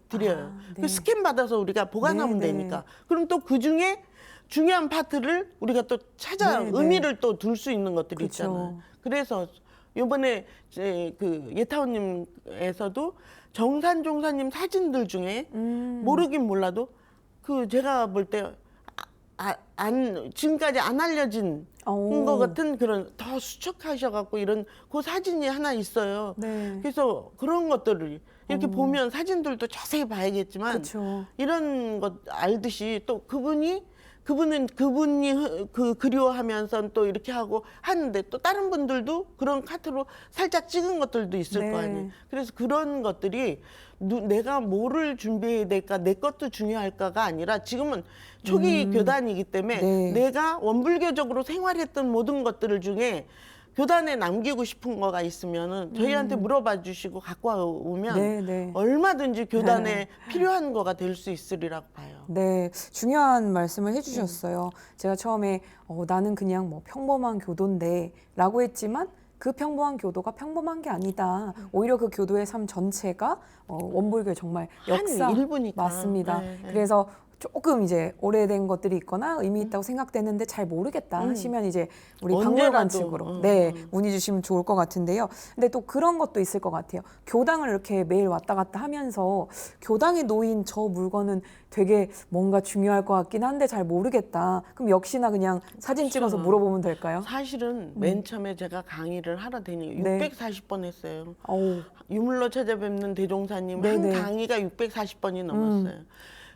드려요. 네. 그 스캔 받아서 우리가 보관하면 네, 네. 되니까. 그럼 또 그 중에 중요한 파트를 우리가 또 찾아 네, 네. 의미를 또 둘 수 있는 것들이 그쵸. 있잖아요. 그래서 요번에 이제 그 예타원님에서도 정산종사님 사진들 중에 모르긴 몰라도 그 제가 볼 때 지금까지 안 알려진 것 같은 그런 더 수척하셔갖고 이런 그 사진이 하나 있어요. 네. 그래서 그런 것들을 이렇게 보면 사진들도 자세히 봐야겠지만 그쵸. 이런 것 알듯이 또 그분이 그 그리워하면서 또 이렇게 하고 하는데 또 다른 분들도 그런 카트로 살짝 찍은 것들도 있을 네. 거 아니에요. 그래서 그런 것들이 내가 뭐를 준비해야 될까, 내 것도 중요할까가 아니라 지금은 초기 교단이기 때문에 네. 내가 원불교적으로 생활했던 모든 것들 중에 교단에 남기고 싶은 거가 있으면은 저희한테 물어봐 주시고 갖고 오면 네, 네. 얼마든지 교단에 필요한 거가 될 수 있으리라고 봐요. 네, 중요한 말씀을 해주셨어요. 제가 처음에 나는 그냥 뭐 평범한 교도인데 라고 했지만 그 평범한 교도가 평범한 게 아니다. 오히려 그 교도의 삶 전체가 원불교의 정말 한 역사 일부니까. 맞습니다. 네, 네. 그래서 조금 이제 오래된 것들이 있거나 의미 있다고 생각되는데 잘 모르겠다 하시면 이제 우리 박물관 언제라도, 측으로 네 문의 주시면 좋을 것 같은데요. 근데 또 그런 것도 있을 것 같아요. 교당을 이렇게 매일 왔다 갔다 하면서 교당에 놓인 저 물건은 되게 뭔가 중요할 것 같긴 한데 잘 모르겠다. 그럼 역시나 그냥 사진 찍어서 물어보면 될까요? 사실은 맨 처음에 제가 강의를 하러 다니고 네. 640번 했어요. 어우, 유물로 찾아뵙는 대종사님 네네. 한 강의가 640번이 넘었어요.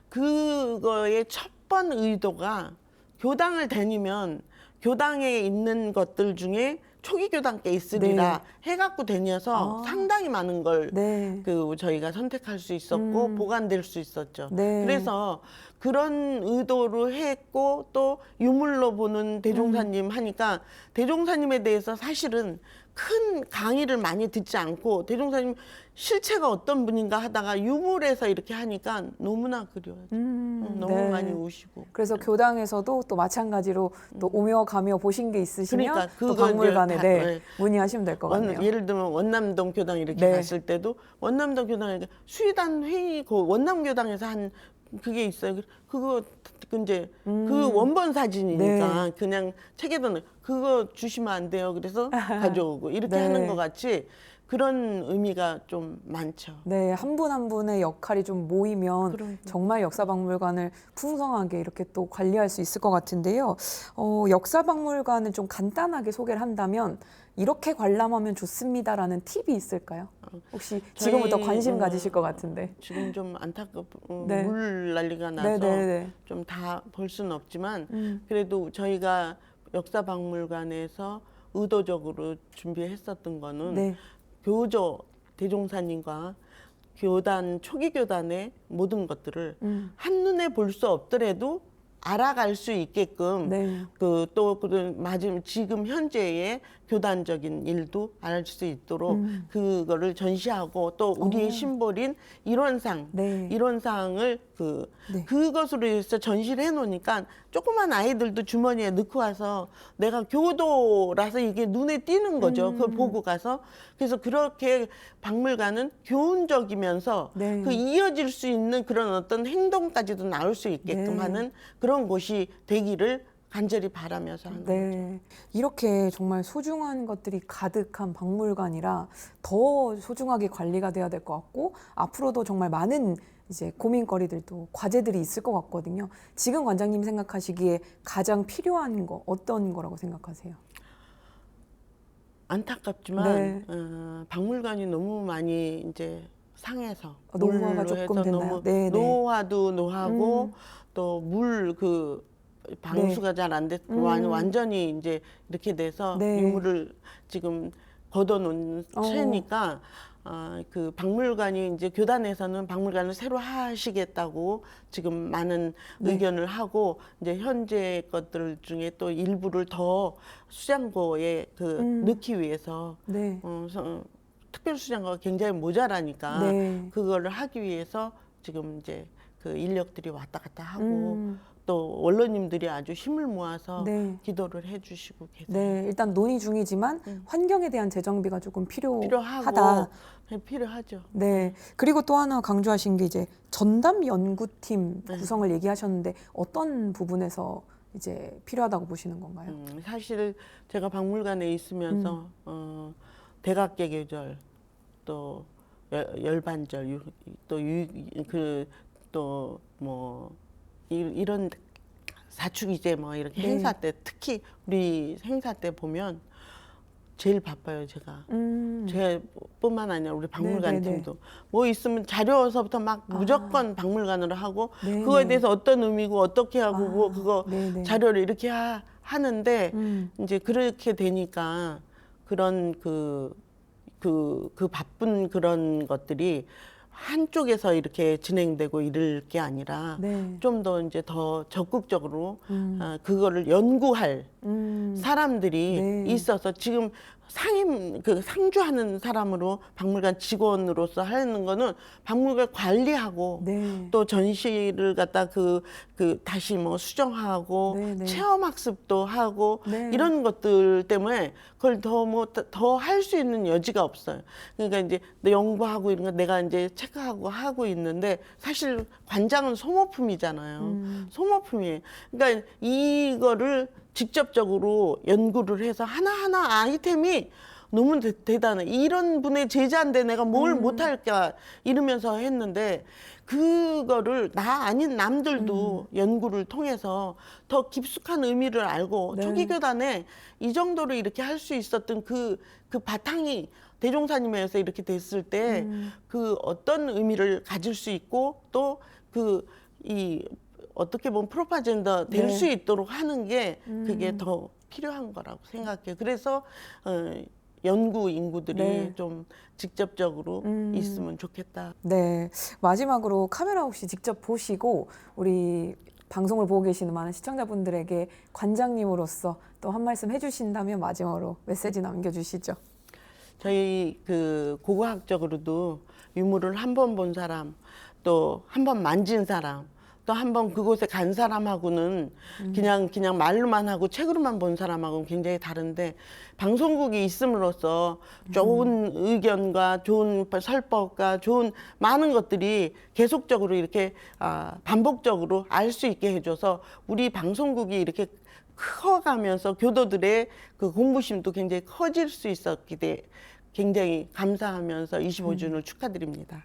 그거의 첫 번 의도가 교당을 다니면 교당에 있는 것들 중에 초기 교당께 있으리라 해갖고 다녀서 상당히 많은 걸 네. 저희가 선택할 수 있었고 보관될 수 있었죠. 네. 그래서 그런 의도로 했고 또 유물로 보는 대종사님 하니까 대종사님에 대해서 사실은 큰 강의를 많이 듣지 않고 대종사님 실체가 어떤 분인가 하다가 유물에서 이렇게 하니까 너무나 그리워요. 너무 네. 많이 우시고. 그래서 교당에서도 또 마찬가지로 또 오며 가며 보신 게 있으시면 그러니까 또 그거 박물관에 이제 네, 문의하시면 될 것 같네요. 예를 들면 원남동 교당 이렇게 네. 갔을 때도 원남동 교당에 수의단 회의 그 원남 교당에서 한 그게 있어요. 그거 이제 그 원본 사진이니까 네. 그냥 책에다 그거 주시면 안 돼요. 그래서 가져오고 이렇게 네. 하는 것 같이 그런 의미가 좀 많죠. 네, 한 분 한 분의 역할이 좀 모이면 그러니까. 정말 역사박물관을 풍성하게 이렇게 또 관리할 수 있을 것 같은데요. 역사박물관을 좀 간단하게 소개를 한다면 이렇게 관람하면 좋습니다라는 팁이 있을까요? 혹시 지금부터 저희, 관심 가지실 것 같은데. 지금 좀 안타깝고 네. 물 난리가 나서 네네네. 좀 다 볼 수는 없지만 그래도 저희가 역사박물관에서 의도적으로 준비했었던 거는 네. 교조 대종사님과 교단 초기 교단의 모든 것들을 한눈에 볼 수 없더라도 알아갈 수 있게끔 네. 마지막 지금 현재의 교단적인 일도 알 수 있도록 그거를 전시하고 또 우리의 심볼인 일원상 네. 일원상을 네. 그것으로 해서 전시를 해놓으니까 조그만 아이들도 주머니에 넣고 와서 내가 교도라서 이게 눈에 띄는 거죠. 그걸 보고 가서 그래서 그렇게 박물관은 교훈적이면서 네. 그 이어질 수 있는 그런 어떤 행동까지도 나올 수 있게끔 네. 하는 그런 곳이 되기를 간절히 바라면서 하는 거죠. 네. 이렇게 정말 소중한 것들이 가득한 박물관이라 더 소중하게 관리가 돼야 될 것 같고 앞으로도 정말 많은 이제 고민거리들도 과제들이 있을 것 같거든요. 지금 관장님 생각하시기에 가장 필요한 거 어떤 거라고 생각하세요? 안타깝지만 네. 박물관이 너무 많이 이제 상해서 노후화가 물로 조금 해서 됐나요? 너무 네, 네. 노화도 노하고 또 물 방수가 잘 안 됐고 완전히 이제 이렇게 돼서 네. 유물을 지금 걷어놓은 채니까 그 박물관이 이제 교단에서는 박물관을 새로 하시겠다고 지금 많은 네. 의견을 하고 이제 현재 것들 중에 또 일부를 더 수장고에 넣기 위해서 네. 특별수장고가 굉장히 모자라니까 네. 그거를 하기 위해서 지금 이제 그 인력들이 왔다 갔다 하고 또 원로님들이 아주 힘을 모아서 네. 기도를 해주시고 계세요. 네, 일단 논의 중이지만 환경에 대한 재정비가 조금 필요하다. 필요하죠. 네. 그리고 또 하나 강조하신 게 이제 전담 연구팀 구성을 얘기하셨는데 어떤 부분에서 이제 필요하다고 보시는 건가요? 사실 제가 박물관에 있으면서 대각계 계절 또 열반절 또 뭐 이런 사축이제 뭐 이렇게 네. 행사 때 특히 우리 행사 때 보면 제일 바빠요 제가. 제뿐만 아니라 우리 박물관 네, 네, 네. 팀도 뭐 있으면 자료서부터 막 무조건 박물관으로 하고 네, 그거에 네. 대해서 어떤 의미고 어떻게 하고 뭐 그거 네, 네. 자료를 이렇게 하는데 이제 그렇게 되니까 그런 그 바쁜 그런 것들이 한쪽에서 이렇게 진행되고 이럴 게 아니라 네. 좀 더 이제 더 적극적으로 그거를 연구할 사람들이 네. 있어서 지금 상주하는 사람으로 박물관 직원으로서 하는 거는 박물관 관리하고 네. 또 전시를 갖다 다시 뭐 수정하고 네, 네. 체험학습도 하고 네. 이런 것들 때문에 그걸 더 할 수 있는 여지가 없어요. 그러니까 이제 연구하고 이런 거 내가 이제 체크하고 하고 있는데 사실 관장은 소모품이잖아요. 소모품이에요. 그러니까 이거를 직접적으로 연구를 해서 하나하나 아이템이 너무 대단해. 이런 분의 제자인데 내가 뭘 못할까 이러면서 했는데 그거를 나 아닌 남들도 연구를 통해서 더 깊숙한 의미를 알고 네. 초기 교단에 이 정도로 이렇게 할 수 있었던 그 바탕이 대종사님에서 이렇게 됐을 때 그 어떤 의미를 가질 수 있고 또 어떻게 보면 프로파젠더 될 네. 수 있도록 하는 게 그게 더 필요한 거라고 생각해요. 그래서 연구 인구들이 네. 좀 직접적으로 있으면 좋겠다. 네. 마지막으로 카메라 혹시 직접 보시고 우리 방송을 보고 계시는 많은 시청자분들에게 관장님으로서 또 한 말씀 해주신다면 마지막으로 메시지 남겨주시죠. 저희 그 고고학적으로도 유물을 한 번 본 사람, 또 한 번 만진 사람, 또 한 번 그곳에 간 사람하고는 그냥 말로만 하고 책으로만 본 사람하고는 굉장히 다른데, 방송국이 있음으로써 좋은 의견과 좋은 설법과 좋은 많은 것들이 계속적으로 이렇게 반복적으로 알 수 있게 해줘서 우리 방송국이 이렇게 커가면서 교도들의 그 공부심도 굉장히 커질 수 있었기 때문에 굉장히 감사하면서 25주년을 축하드립니다.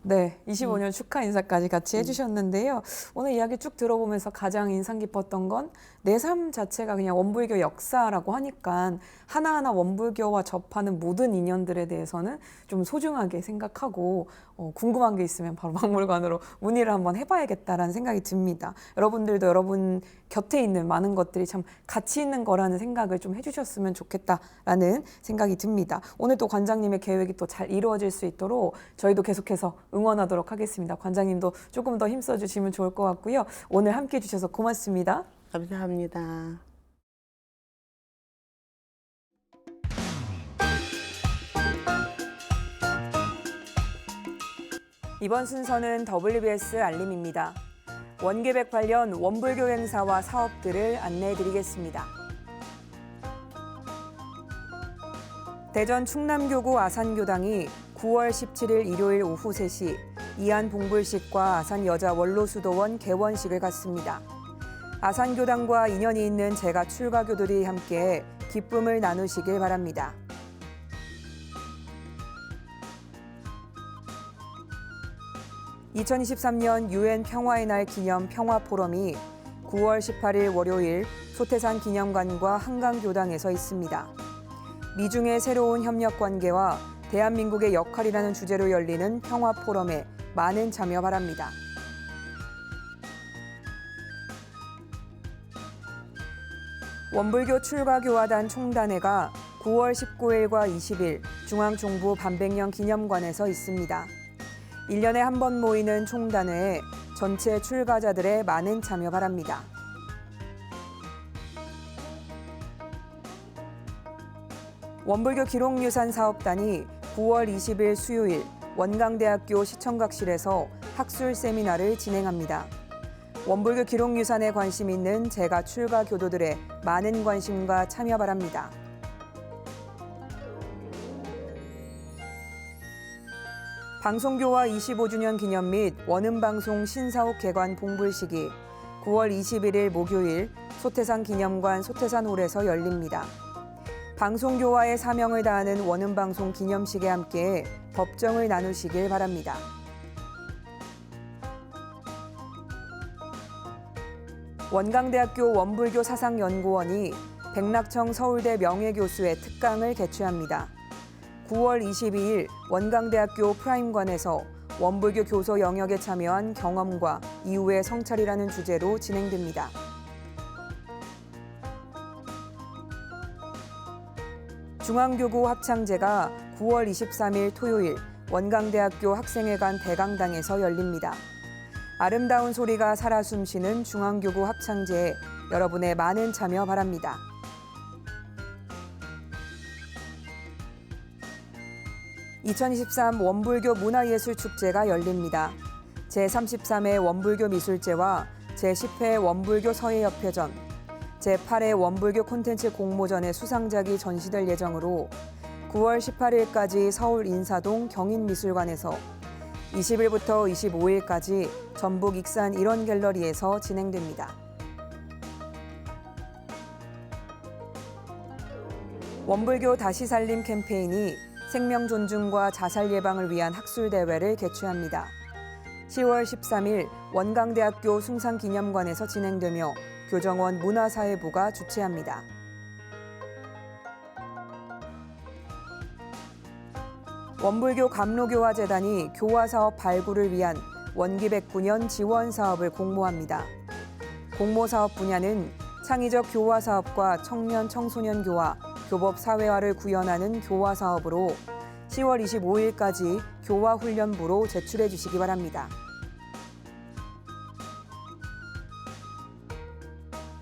네, 25년 축하 인사까지 같이 해주셨는데요. 오늘 이야기 쭉 들어보면서 가장 인상 깊었던 건 내 삶 자체가 그냥 원불교 역사라고 하니까 하나하나 원불교와 접하는 모든 인연들에 대해서는 좀 소중하게 생각하고 궁금한 게 있으면 바로 박물관으로 문의를 한번 해봐야겠다라는 생각이 듭니다. 여러분들도 여러분 곁에 있는 많은 것들이 참 가치 있는 거라는 생각을 좀 해주셨으면 좋겠다라는 생각이 듭니다. 오늘 또 관장님의 계획이 또 잘 이루어질 수 있도록 저희도 계속해서 응원하도록 하겠습니다. 관장님도 조금 더 힘써 주시면 좋을 것 같고요. 오늘 함께 해주셔서 고맙습니다. 감사합니다. 이번 순서는 WBS 알림입니다. 원계백 관련 원불교 행사와 사업들을 안내해드리겠습니다. 대전 충남교구 아산교당이 9월 17일 일요일 오후 3시 이안봉불식과 아산여자원로수도원 개원식을 갖습니다. 아산교당과 인연이 있는 제가 출가교도들이 함께 기쁨을 나누시길 바랍니다. (2023년) UN 평화의 날 기념 평화포럼이 9월 18일 월요일 소태산 기념관과 한강교당에서 있습니다. 미중의 새로운 협력 관계와 대한민국의 역할이라는 주제로 열리는 평화포럼에 많은 참여 바랍니다. 원불교 출가교화단 총단회가 9월 19일과 20일 중앙정부 반백년 기념관에서 있습니다. 1년에 한 번 모이는 총단회에 전체 출가자들의 많은 참여 바랍니다. 원불교 기록유산 사업단이 9월 20일 수요일 원광대학교 시청각실에서 학술 세미나를 진행합니다. 원불교 기록유산에 관심 있는 제가 출가 교도들의 많은 관심과 참여 바랍니다. 방송교화 25주년 기념 및 원음방송 신사옥 개관 봉불식이 9월 21일 목요일 소태산 기념관 소태산홀에서 열립니다. 방송교화의 사명을 다하는 원음방송 기념식에 함께 법정을 나누시길 바랍니다. 원광대학교 원불교 사상연구원이 백낙청 서울대 명예교수의 특강을 개최합니다. 9월 22일 원광대학교 프라임관에서 원불교 교소 영역에 참여한 경험과 이후의 성찰이라는 주제로 진행됩니다. 중앙교구 합창제가 9월 23일 토요일 원광대학교 학생회관 대강당에서 열립니다. 아름다운 소리가 살아 숨쉬는 중앙교구 합창제에 여러분의 많은 참여 바랍니다. (2023) 원불교 문화예술축제가 열립니다. 제33회 원불교 미술제와 제10회 원불교 서예협회전, 제8회 원불교 콘텐츠 공모전의 수상작이 전시될 예정으로 9월 18일까지 서울 인사동 경인미술관에서 20일부터 25일까지 전북 익산 일원갤러리에서 진행됩니다. 원불교 다시 살림 캠페인이 생명 존중과 자살 예방을 위한 학술대회를 개최합니다. 10월 13일 원광대학교 숭상기념관에서 진행되며 교정원 문화사회부가 주최합니다. 원불교 감로교화재단이 교화사업 발굴을 위한 원기 109년 지원 사업을 공모합니다. 공모 사업 분야는 창의적 교화 사업과 청년 청소년 교화, 교법 사회화를 구현하는 교화 사업으로 10월 25일까지 교화 훈련부로 제출해 주시기 바랍니다.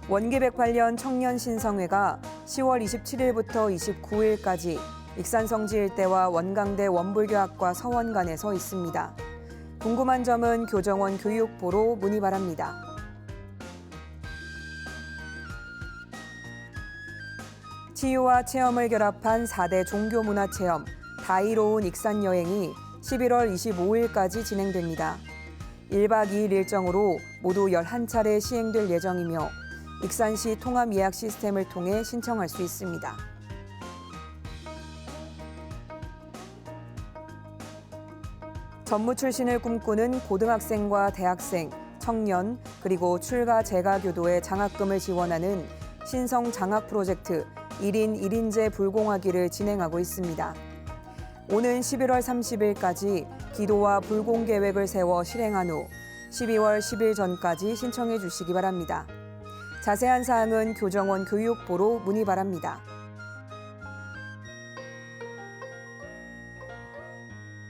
원기백 관련 청년 신성회가 10월 27일부터 29일까지 익산성지 일대와 원광대 원불교학과 서원관에서 있습니다. 궁금한 점은 교정원 교육부로 문의 바랍니다. 치유와 체험을 결합한 4대 종교문화체험 다이로운 익산여행이 11월 25일까지 진행됩니다. 1박 2일 일정으로 모두 11차례 시행될 예정이며 익산시 통합 예약 시스템을 통해 신청할 수 있습니다. 전무 출신을 꿈꾸는 고등학생과 대학생, 청년, 그리고 출가 재가 교도의 장학금을 지원하는 신성 장학 프로젝트 1인 1인제 불공하기를 진행하고 있습니다. 오는 11월 30일까지 기도와 불공 계획을 세워 실행한 후 12월 10일 전까지 신청해 주시기 바랍니다. 자세한 사항은 교정원 교육부로 문의 바랍니다.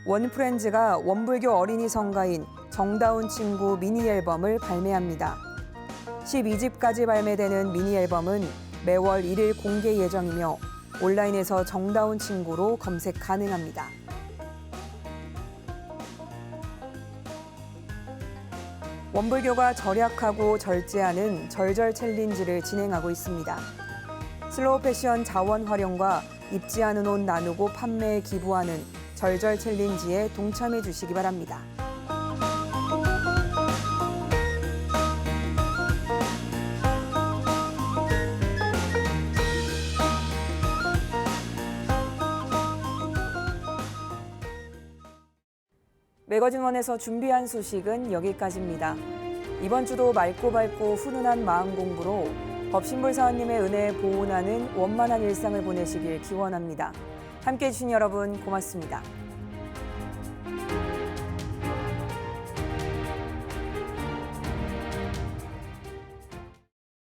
원프렌즈가 원불교 어린이 성가인 정다운 친구 미니 앨범을 발매합니다. 12집까지 발매되는 미니 앨범은 매월 1일 공개 예정이며 온라인에서 정다운 친구로 검색 가능합니다. 원불교가 절약하고 절제하는 절절 챌린지를 진행하고 있습니다. 슬로우 패션 자원 활용과 입지 않은 옷 나누고 판매에 기부하는 절절 챌린지에 동참해 주시기 바랍니다. 매거진원에서 준비한 소식은 여기까지입니다. 이번 주도 맑고 밝고 훈훈한 마음 공부로 법신불사원님의 은혜에 보온하는 원만한 일상을 보내시길 기원합니다. 함께해 주신 여러분 고맙습니다.